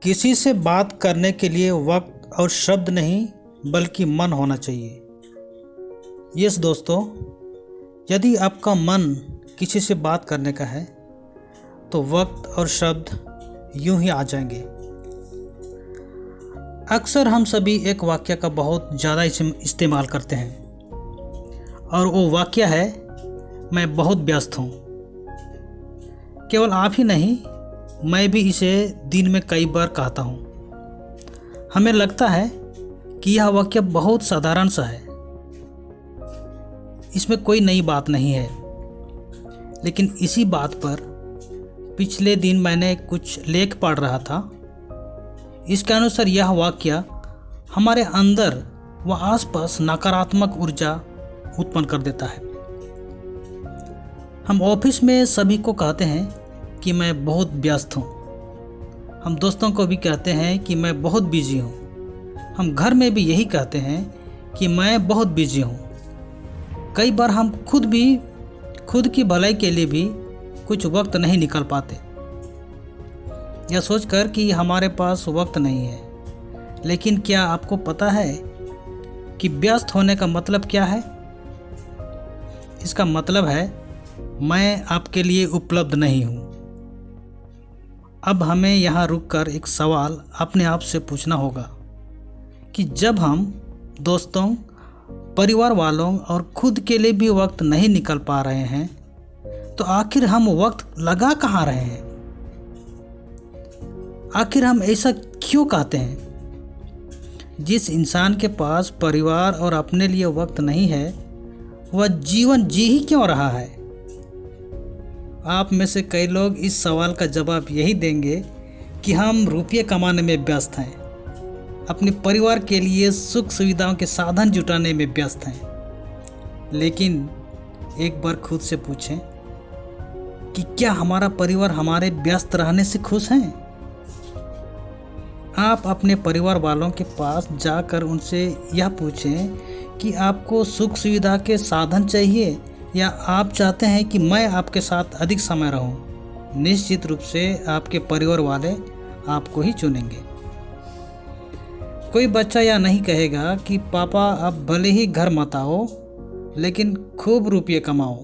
किसी से बात करने के लिए वक्त और शब्द नहीं बल्कि मन होना चाहिए। यस दोस्तों, यदि आपका मन किसी से बात करने का है तो वक्त और शब्द यूं ही आ जाएंगे। अक्सर हम सभी एक वाक्य का बहुत ज़्यादा इस्तेमाल करते हैं और वो वाक्य है, मैं बहुत व्यस्त हूँ। केवल आप ही नहीं, मैं भी इसे दिन में कई बार कहता हूँ। हमें लगता है कि यह वाक्य बहुत साधारण सा है, इसमें कोई नई बात नहीं है। लेकिन इसी बात पर पिछले दिन मैंने कुछ लेख पढ़ रहा था। इसके अनुसार यह वाक्य हमारे अंदर व आसपास नकारात्मक ऊर्जा उत्पन्न कर देता है। हम ऑफिस में सभी को कहते हैं कि मैं बहुत व्यस्त हूँ। हम दोस्तों को भी कहते हैं कि मैं बहुत बिजी हूँ। हम घर में भी यही कहते हैं कि मैं बहुत बिजी हूँ। कई बार हम खुद की भलाई के लिए भी कुछ वक्त नहीं निकाल पाते, यह सोचकर कि हमारे पास वक्त नहीं है। लेकिन क्या आपको पता है कि व्यस्त होने का मतलब क्या है? इसका मतलब है मैं आपके लिए उपलब्ध नहीं हूँ। अब हमें यहाँ रुककर एक सवाल अपने आप से पूछना होगा कि जब हम दोस्तों, परिवार वालों और खुद के लिए भी वक्त नहीं निकाल पा रहे हैं तो आखिर हम वक्त लगा कहाँ रहे हैं? आखिर हम ऐसा क्यों कहते हैं? जिस इंसान के पास परिवार और अपने लिए वक्त नहीं है, वह जीवन जी ही क्यों रहा है? आप में से कई लोग इस सवाल का जवाब यही देंगे कि हम रुपये कमाने में व्यस्त हैं, अपने परिवार के लिए सुख सुविधाओं के साधन जुटाने में व्यस्त हैं। लेकिन एक बार खुद से पूछें कि क्या हमारा परिवार हमारे व्यस्त रहने से खुश हैं? आप अपने परिवार वालों के पास जाकर उनसे यह पूछें कि आपको सुख सुविधा के साधन चाहिए या आप चाहते हैं कि मैं आपके साथ अधिक समय रहूं। निश्चित रूप से आपके परिवार वाले आपको ही चुनेंगे। कोई बच्चा यह नहीं कहेगा कि पापा अब भले ही घर मत आओ लेकिन खूब रुपये कमाओ।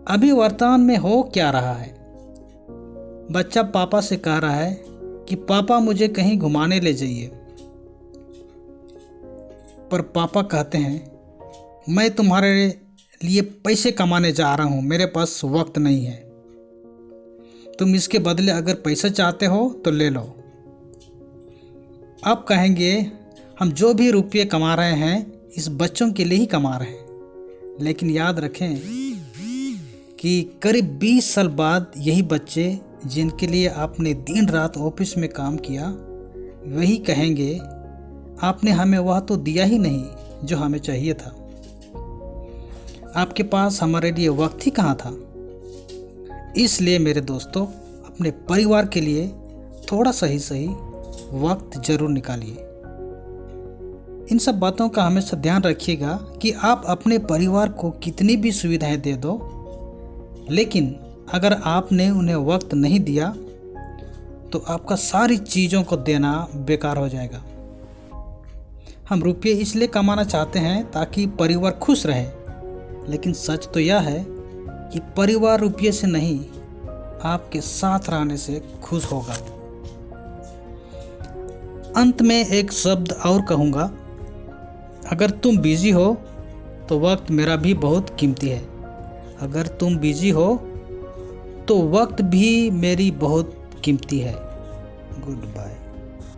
अभी वर्तमान में हो क्या रहा है? बच्चा पापा से कह रहा है कि पापा मुझे कहीं घुमाने ले जाइए, पर पापा कहते हैं मैं तुम्हारे लिए पैसे कमाने जा रहा हूँ, मेरे पास वक्त नहीं है। तुम इसके बदले अगर पैसा चाहते हो तो ले लो। आप कहेंगे हम जो भी रुपये कमा रहे हैं इस बच्चों के लिए ही कमा रहे हैं। लेकिन याद रखें कि करीब 20 साल बाद यही बच्चे जिनके लिए आपने दिन रात ऑफिस में काम किया, वही कहेंगे आपने हमें वह तो दिया ही नहीं जो हमें चाहिए था। आपके पास हमारे लिए वक्त ही कहाँ था? इसलिए मेरे दोस्तों, अपने परिवार के लिए थोड़ा सही वक्त जरूर निकालिए। इन सब बातों का हमेशा ध्यान रखिएगा कि आप अपने परिवार को कितनी भी सुविधाएं दे दो, लेकिन अगर आपने उन्हें वक्त नहीं दिया तो आपका सारी चीज़ों को देना बेकार हो जाएगा। हम रुपये इसलिए कमाना चाहते हैं ताकि परिवार खुश रहे, लेकिन सच तो यह है कि परिवार रुपये से नहीं, आपके साथ रहने से खुश होगा। अंत में एक शब्द और कहूँगा, अगर तुम बिजी हो तो वक्त मेरा भी बहुत कीमती है। अगर तुम बिजी हो तो वक्त भी मेरी बहुत कीमती है। Good bye.